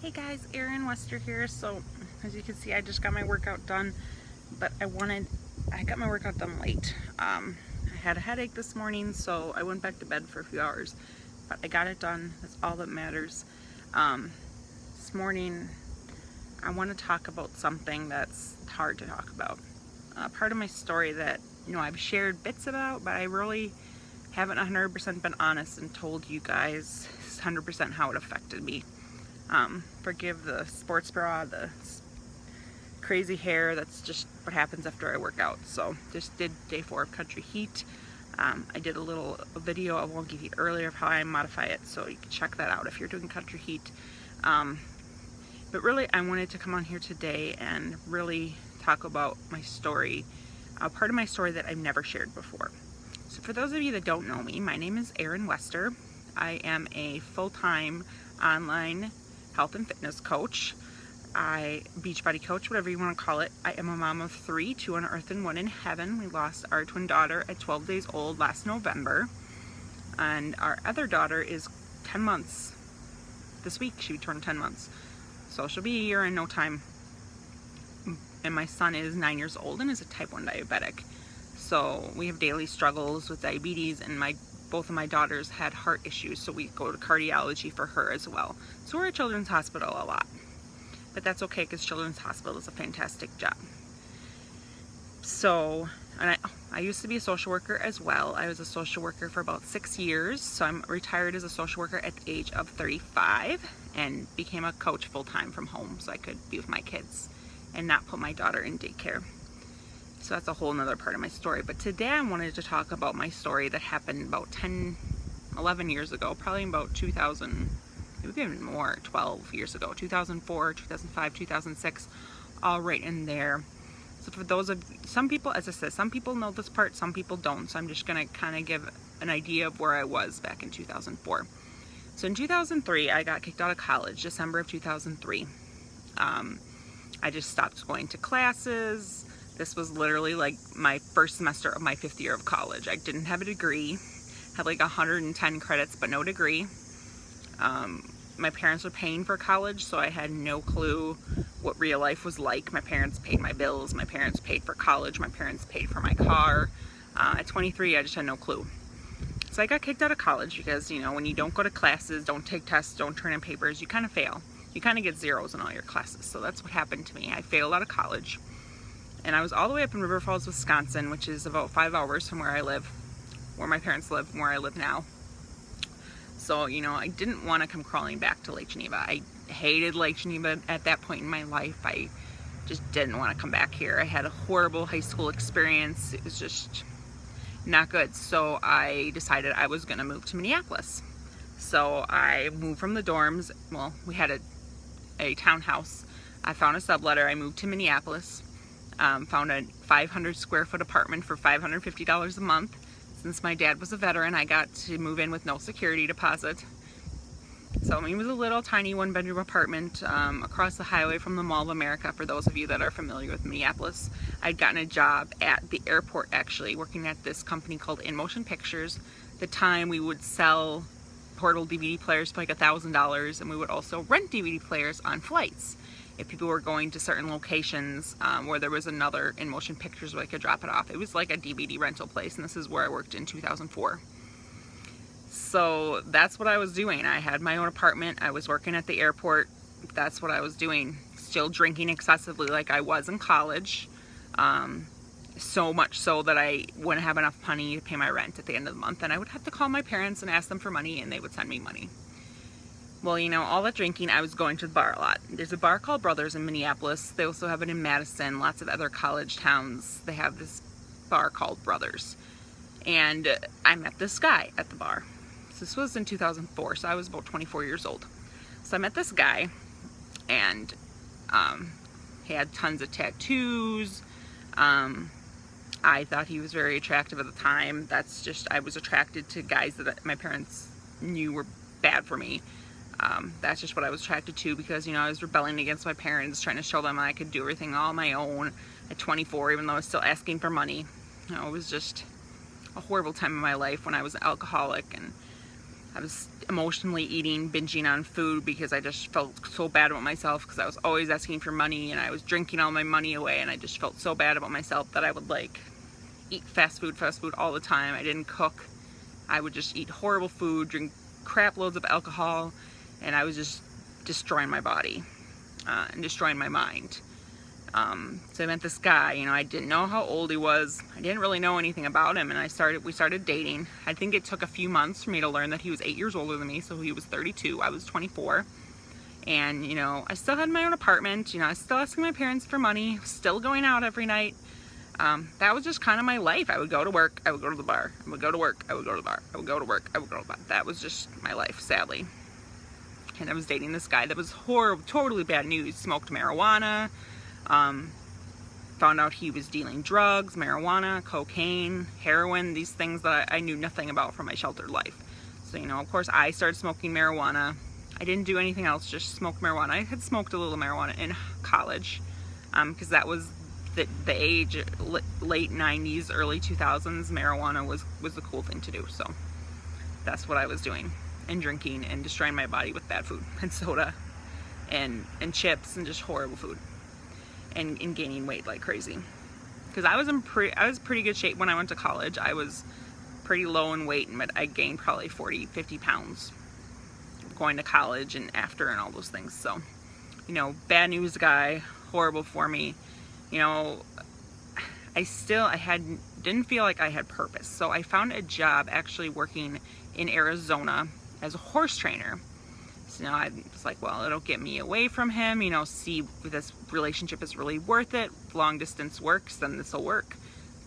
Hey guys, Erin Wester here. So as you can see, I just got my workout done, but I got my workout done late. I had a headache this morning, so I went back to bed for a few hours, but I got it done. That's all that matters. This morning, I want to talk about something that's hard to talk about. Part of my story that, I've shared bits about, but I really haven't 100% been honest and told you guys 100% how it affected me. Forgive the sports bra, the crazy hair. That's just what happens after I work out. So just did day 4 of Country Heat. I did a little video I won't give you earlier of how I modify it, so you can check that out if you're doing Country Heat. But really, I wanted to come on here today and really talk about my story, part of my story that I've never shared before. So for those of you that don't know me, my name is Erin Wester. I am a full-time online health and fitness coach. Beachbody coach, whatever you want to call it. I am a mom of 3, 2 on earth and 1 in heaven. We lost our twin daughter at 12 days old last November. And our other daughter is 10 months. This week she turned 10 months. So she'll be a year in no time. And my son is 9 years old and is a type 1 diabetic. So we have daily struggles with diabetes, and both of my daughters had heart issues, so we go to cardiology for her as well. So we're at Children's Hospital a lot. But that's okay, because Children's Hospital is a fantastic job. So, and I used to be a social worker as well. I was a social worker for about 6 years. So I'm retired as a social worker at the age of 35 and became a coach full-time from home so I could be with my kids and not put my daughter in daycare. So that's a whole nother part of my story. But today I wanted to talk about my story that happened about 11 years ago, probably about 2000, maybe even more, 12 years ago, 2004, 2005, 2006, all right in there. So for those of, some people, as I said, some people know this part, some people don't. So I'm just going to kind of give an idea of where I was back in 2004. So in 2003, I got kicked out of college, December of 2003. I just stopped going to classes. This was literally like my first semester of my 5th year of college. I didn't have a degree, had like 110 credits, but no degree. My parents were paying for college, so I had no clue what real life was like. My parents paid my bills, my parents paid for college, my parents paid for my car. At 23, I just had no clue. So I got kicked out of college because, when you don't go to classes, don't take tests, don't turn in papers, you kind of fail. You kind of get zeros in all your classes. So that's what happened to me. I failed out of college. And I was all the way up in River Falls, Wisconsin, which is about 5 hours from where I live, where my parents live, and where I live now. So, I didn't want to come crawling back to Lake Geneva. I hated Lake Geneva at that point in my life. I just didn't want to come back here. I had a horrible high school experience. It was just not good. So I decided I was going to move to Minneapolis. So I moved from the dorms. Well, we had a townhouse. I found a subletter. I moved to Minneapolis. Found a 500 square foot apartment for $550 a month. Since my dad was a veteran, I got to move in with no security deposit. So it was a little tiny 1-bedroom apartment across the highway from the Mall of America, for those of you that are familiar with Minneapolis. I'd gotten a job at the airport, actually, working at this company called In Motion Pictures. At the time, we would sell portable DVD players for like $1,000, and we would also rent DVD players on flights if people were going to certain locations where there was another In Motion Pictures where I could drop it off. It was like a DVD rental place, and this is where I worked in 2004. So that's what I was doing. I had my own apartment. I was working at the airport. That's what I was doing. Still drinking excessively like I was in college. So much so that I wouldn't have enough money to pay my rent at the end of the month, and I would have to call my parents and ask them for money, and they would send me money. Well, all that drinking, I was going to the bar a lot. There's a bar called Brothers in Minneapolis. They also have it in Madison, lots of other college towns. They have this bar called Brothers. And I met this guy at the bar. So this was in 2004, so I was about 24 years old. So I met this guy, and he had tons of tattoos. I thought he was very attractive at the time. That's just, I was attracted to guys that my parents knew were bad for me. That's just what I was attracted to, because I was rebelling against my parents, trying to show them I could do everything all on my own at 24, even though I was still asking for money. It was just a horrible time in my life when I was an alcoholic, and I was emotionally eating, binging on food because I just felt so bad about myself because I was always asking for money and I was drinking all my money away, and I just felt so bad about myself that I would like eat fast food all the time. I didn't cook. I would just eat horrible food, drink crap loads of alcohol, and I was just destroying my body and destroying my mind. So I met this guy, you know, I didn't know how old he was. I didn't really know anything about him, and we started dating. I think it took a few months for me to learn that he was 8 years older than me, so he was 32, I was 24. And, you know, I still had my own apartment, you know, I was still asking my parents for money, still going out every night. That was just kind of my life. I would go to work, I would go to the bar, I would go to work, I would go to the bar, I would go to work, I would go to the bar. That was just my life, sadly. And I was dating this guy that was horrible, totally bad news. Smoked marijuana, found out he was dealing drugs, marijuana, cocaine, heroin, these things that I knew nothing about from my sheltered life. So, you know, of course I started smoking marijuana. I didn't do anything else, just smoked marijuana. I had smoked a little marijuana in college, because that was the age, late 90s, early 2000s, marijuana was the cool thing to do. So that's what I was doing, and drinking and destroying my body with bad food and soda and chips and just horrible food. And gaining weight like crazy, because I was pretty good shape when I went to college. I was pretty low in weight, but I gained probably 50 pounds going to college and after and all those things. So, you know, bad news guy, horrible for me. You know, didn't feel like I had purpose. So I found a job actually working in Arizona as a horse trainer. So, you know, I was like, well, it'll get me away from him, you know, see if this relationship is really worth it. If long distance works, then this will work.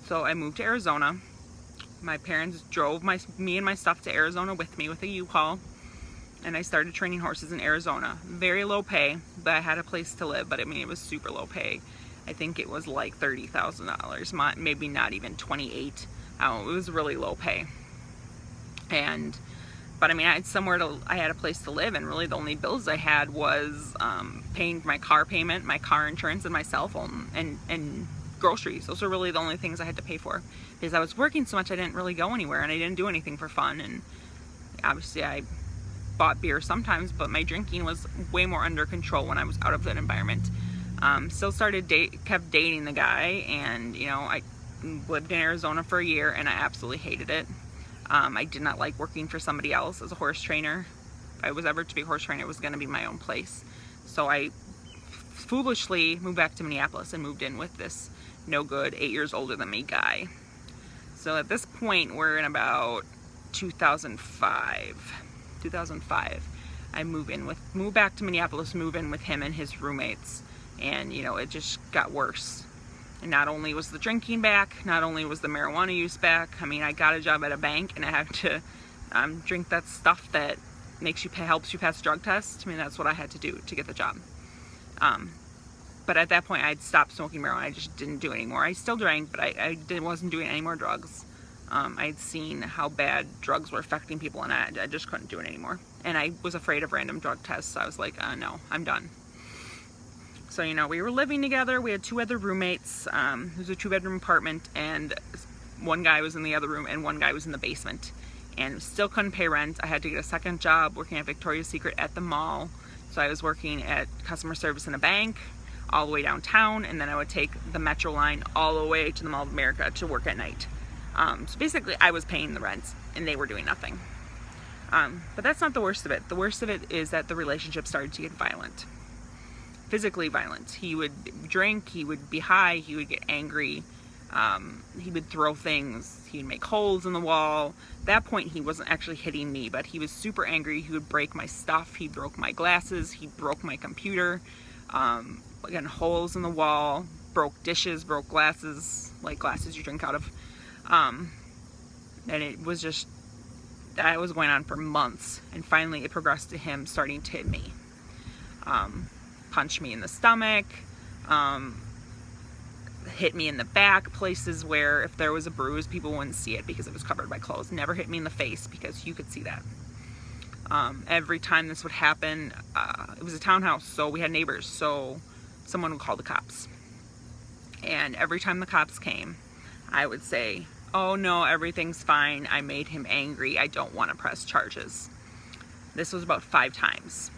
So I moved to Arizona. My parents drove me and my stuff to Arizona with me with a U-Haul, and I started training horses in Arizona. Very low pay, but I had a place to live, but I mean, it was super low pay. I think it was like $30,000, maybe not even 28. It was really low pay. But I mean, I had a place to live, and really the only bills I had was paying my car payment, my car insurance, and my cell phone, and groceries. Those were really the only things I had to pay for, because I was working so much I didn't really go anywhere, and I didn't do anything for fun. And obviously I bought beer sometimes, but my drinking was way more under control when I was out of that environment. Still kept dating the guy, and you know, I lived in Arizona for a year, and I absolutely hated it. I did not like working for somebody else as a horse trainer. If I was ever to be a horse trainer, it was going to be my own place. So I foolishly moved back to Minneapolis and moved in with this no good, 8 years older than me guy. So at this point, we're in about 2005. I move back to Minneapolis, move in with him and his roommates, and you know, it just got worse. And not only was the drinking back, not only was the marijuana use back. I mean, I got a job at a bank, and I had to drink that stuff that helps you pass drug tests. I mean, that's what I had to do to get the job. But at that point, I'd stopped smoking marijuana. I just didn't do it anymore. I still drank, but I wasn't doing any more drugs. I'd seen how bad drugs were affecting people, and I just couldn't do it anymore. And I was afraid of random drug tests, so I was like, no, I'm done. So, you know, we were living together. We had 2 other roommates. It was a 2-bedroom apartment, and one guy was in the other room and one guy was in the basement. And still couldn't pay rent. I had to get a second job working at Victoria's Secret at the mall. So I was working at customer service in a bank all the way downtown, and then I would take the Metro line all the way to the Mall of America to work at night. So basically, I was paying the rent, and they were doing nothing. But that's not the worst of it. The worst of it is that the relationship started to get violent. Physically violent. He would drink, he would be high, he would get angry, he would throw things, he would make holes in the wall. At that point, he wasn't actually hitting me, but he was super angry. He would break my stuff, he broke my glasses, he broke my computer, again, holes in the wall, broke dishes, broke glasses, like glasses you drink out of. And it was just, that was going on for months, and finally it progressed to him starting to hit me. Punched me in the stomach, hit me in the back, places where if there was a bruise, people wouldn't see it because it was covered by clothes. Never hit me in the face because you could see that. Every time this would happen, it was a townhouse, so we had neighbors, so someone would call the cops. And every time the cops came, I would say, oh no, everything's fine, I made him angry, I don't want to press charges. This was about 5 times.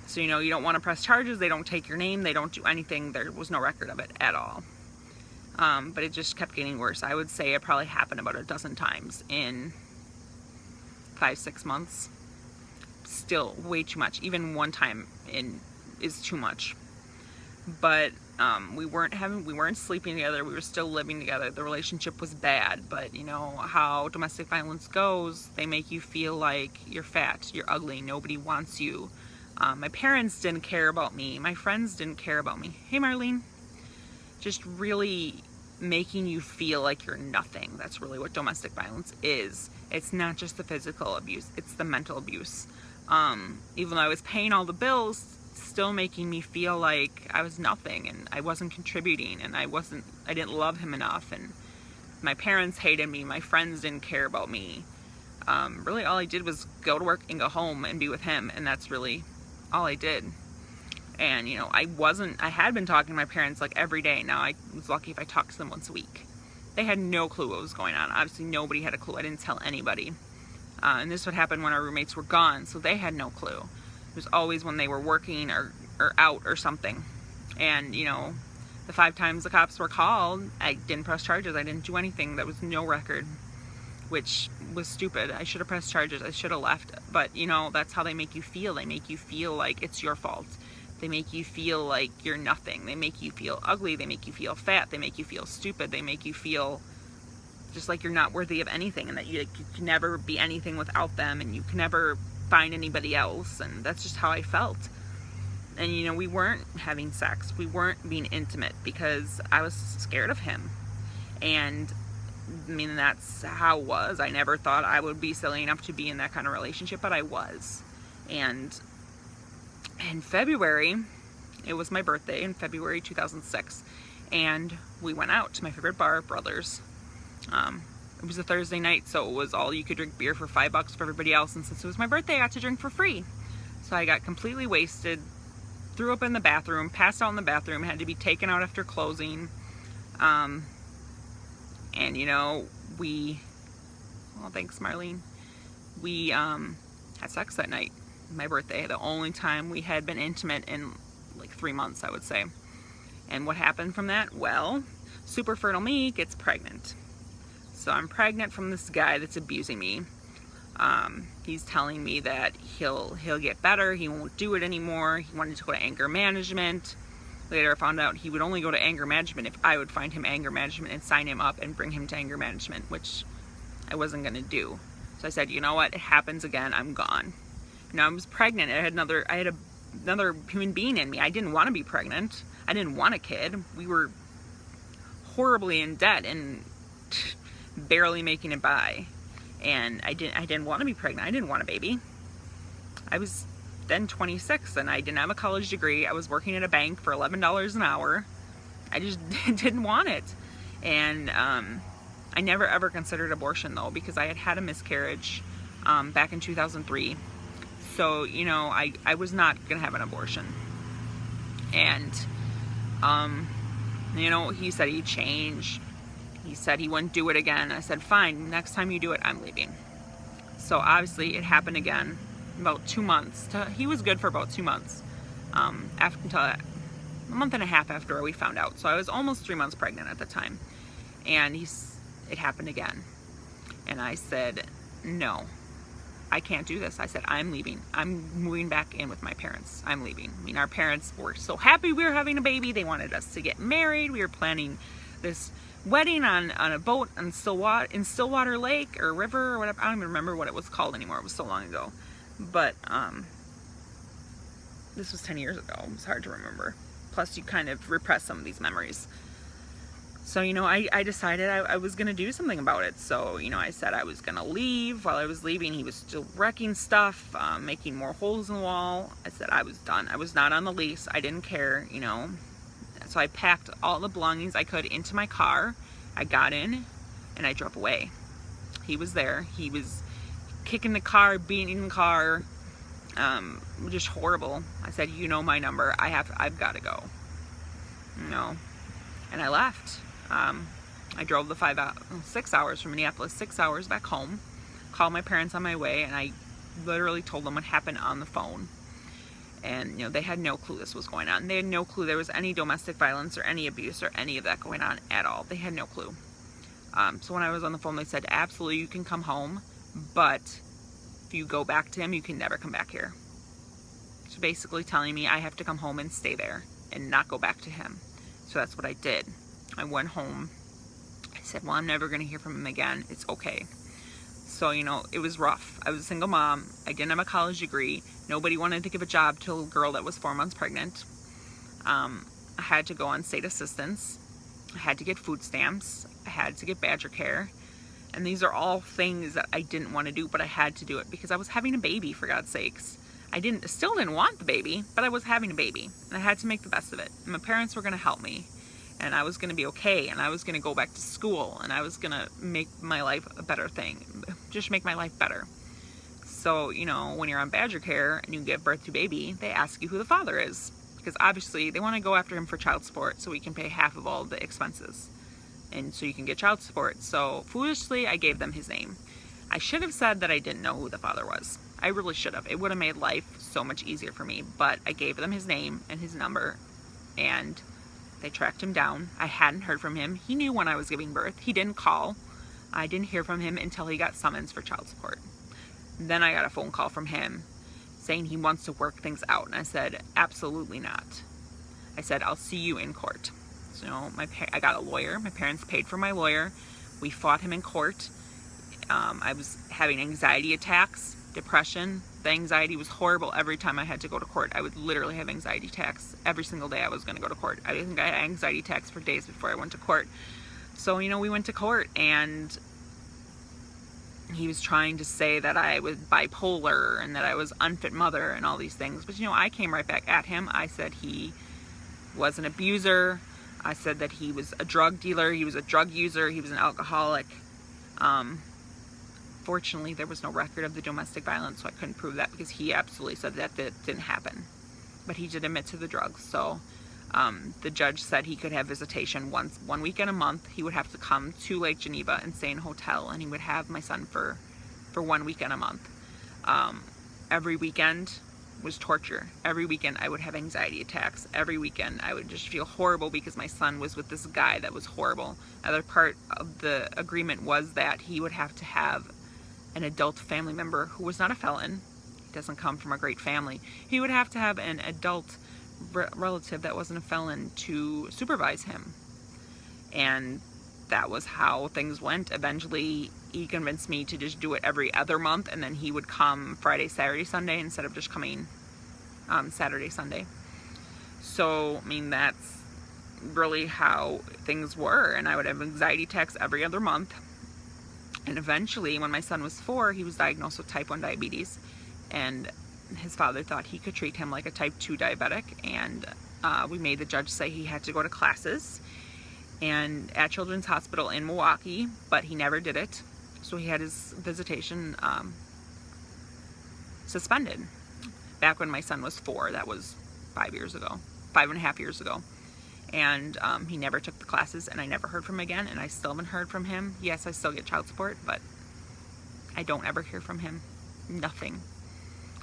So, you know, you don't want to press charges. They don't take your name. They don't do anything. There was no record of it at all. But it just kept getting worse. I would say it probably happened about a dozen times in 5-6 months. Still way too much. Even one time is too much. But we weren't sleeping together. We were still living together. The relationship was bad. But you know how domestic violence goes. They make you feel like you're fat, you're ugly, nobody wants you. My parents didn't care about me. My friends didn't care about me. Hey, Marlene. Just really making you feel like you're nothing. That's really what domestic violence is. It's not just the physical abuse, it's the mental abuse. Even though I was paying all the bills, still making me feel like I was nothing and I wasn't contributing and I didn't love him enough, and my parents hated me, my friends didn't care about me. Really all I did was go to work and go home and be with him, and that's really all I did. And you know, I had been talking to my parents like every day. Now I was lucky if I talked to them once a week. They had no clue what was going on. Obviously nobody had a clue. I didn't tell anybody. And this would happen when our roommates were gone, so they had no clue. It was always when they were working or out or something. And you know, the 5 times the cops were called, I didn't press charges. I didn't do anything. There was no record, which was stupid. I should have pressed charges. I should have left. But you know, that's how they make you feel. They make you feel like it's your fault. They make you feel like you're nothing. They make you feel ugly. They make you feel fat. They make you feel stupid. They make you feel just like you're not worthy of anything, and that you can never be anything without them, and you can never find anybody else. And that's just how I felt. And you know, we weren't having sex. We weren't being intimate because I was scared of him. And I mean, that's how it was. I never thought I would be silly enough to be in that kind of relationship, but I was. And in February, it was my birthday in February 2006, and we went out to my favorite bar, Brothers. It was a Thursday night, so it was all you could drink beer for $5 for everybody else, and since it was my birthday, I got to drink for free. So I got completely wasted, threw up in the bathroom, passed out in the bathroom, had to be taken out after closing. And you know, well, thanks Marlene, we had sex that night, my birthday, the only time we had been intimate in like 3 months, I would say. And what happened from that? Well, super fertile me gets pregnant. So I'm pregnant from this guy that's abusing me. He's telling me that he'll get better, he won't do it anymore. He wanted to go to anger management. Later I found out he would only go to anger management if I would find him anger management and sign him up and bring him to anger management, which I wasn't gonna do. So I said, you know what, it happens again, I'm gone. Now I was pregnant. I had another human being in me. I didn't want to be pregnant. I didn't want a kid. We were horribly in debt and barely making it by. And I didn't want to be pregnant. I didn't want a baby. I was then 26 and I didn't have a college degree. I was working at a bank for $11 an hour. I just didn't want it. And I never ever considered abortion though, because I had had a miscarriage back in 2003. So, you know, I was not gonna have an abortion. And you know, he said he'd change. He said he wouldn't do it again. I said, fine, next time you do it, I'm leaving. So obviously it happened again, about 2 months. He was good for about 2 months, until a month and a half after we found out. So I was almost 3 months pregnant at the time. And it happened again. And I said, no, I can't do this. I said, I'm leaving. I'm moving back in with my parents. I'm leaving. I mean, our parents were so happy we were having a baby. They wanted us to get married. We were planning this wedding on a boat in Stillwater Lake or river or whatever. I don't even remember what it was called anymore. It was so long ago. But this was 10 years ago. It's hard to remember. Plus, you kind of repress some of these memories. So, you know, I decided I was going to do something about it. So, you know, I said I was going to leave. While I was leaving, he was still wrecking stuff, making more holes in the wall. I said I was done. I was not on the lease. I didn't care, you know. So I packed all the belongings I could into my car. I got in and I drove away. He was there. He was kicking the car, beating the car, just horrible. I said, you know my number. I've got to go. You know, and I left. I drove the 6 hours from Minneapolis, 6 hours back home, called my parents on my way, and I literally told them what happened on the phone. And, you know, they had no clue this was going on. They had no clue there was any domestic violence or any abuse or any of that going on at all. They had no clue. So when I was on the phone, they said, absolutely, you can come home, but if you go back to him, you can never come back here. So basically telling me I have to come home and stay there and not go back to him. So that's what I did. I went home. I said, well, I'm never going to hear from him again. It's okay. So, you know, it was rough. I was a single mom. I didn't have a college degree. Nobody wanted to give a job to a girl that was 4 months pregnant. I had to go on state assistance. I had to get food stamps. I had to get Badger Care. And these are all things that I didn't want to do, but I had to do it because I was having a baby, for God's sakes. I still didn't want the baby, but I was having a baby, and I had to make the best of it. And my parents were going to help me, and I was going to be okay, and I was going to go back to school, and I was going to make my life a better thing, just make my life better. So, you know, when you're on Badger Care and you give birth to a baby, they ask you who the father is, because obviously they want to go after him for child support so we can pay half of all the expenses, and so you can get child support. So foolishly, I gave them his name. I should have said that I didn't know who the father was. I really should have. It would have made life so much easier for me, but I gave them his name and his number, and they tracked him down. I hadn't heard from him. He knew when I was giving birth. He didn't call. I didn't hear from him until he got summons for child support. Then I got a phone call from him saying he wants to work things out, and I said, absolutely not. I said, I'll see you in court. So, you know, I got a lawyer. My parents paid for my lawyer. We fought him in court. I was having anxiety attacks, depression. The anxiety was horrible every time I had to go to court. I would literally have anxiety attacks every single day I was going to go to court. I think I had anxiety attacks for days before I went to court. So, you know, we went to court, and he was trying to say that I was bipolar and that I was unfit mother and all these things. But, you know, I came right back at him. I said he was an abuser. I said that he was a drug dealer. He was a drug user. He was an alcoholic. Fortunately, there was no record of the domestic violence, so I couldn't prove that because he absolutely said that didn't happen. But he did admit to the drugs. So the judge said he could have visitation one weekend a month. He would have to come to Lake Geneva and stay in a hotel, and he would have my son for 1 weekend a month. Every weekend was torture. Every weekend I would have anxiety attacks. Every weekend I would just feel horrible because my son was with this guy that was horrible. Another part of the agreement was that he would have to have an adult family member who was not a felon. He doesn't come from a great family. He would have to have an adult relative that wasn't a felon to supervise him. And that was how things went. Eventually, he convinced me to just do it every other month, and then he would come Friday, Saturday, Sunday instead of just coming Saturday, Sunday. So, I mean, that's really how things were. And I would have anxiety attacks every other month. And eventually, when my son was 4, he was diagnosed with type 1 diabetes, and his father thought he could treat him like a type 2 diabetic, and we made the judge say he had to go to classes and at Children's Hospital in Milwaukee, but he never did it. So he had his visitation suspended back when my son was 4. That was 5.5 years ago. And he never took the classes, and I never heard from him again, and I still haven't heard from him. Yes, I still get child support, but I don't ever hear from him. Nothing.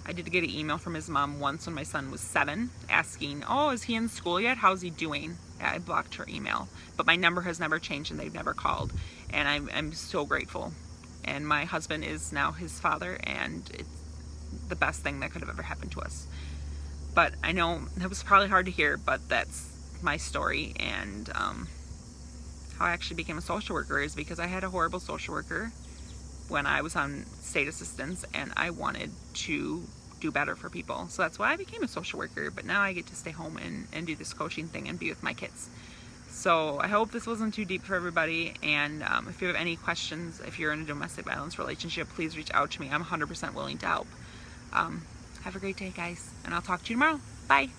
I did get an email from his mom once when my son was 7 asking, oh, is he in school yet? How's he doing? I blocked her email, but my number has never changed, and they've never called, and I'm so grateful. And my husband is now his father, and it's the best thing that could have ever happened to us. But I know that was probably hard to hear, but that's my story. And how I actually became a social worker is because I had a horrible social worker when I was on state assistance, and I wanted to do better for people. So that's why I became a social worker, but now I get to stay home and do this coaching thing and be with my kids. So I hope this wasn't too deep for everybody, and if you have any questions, if you're in a domestic violence relationship, please reach out to me. I'm 100% willing to help. Have a great day, guys, and I'll talk to you tomorrow. Bye.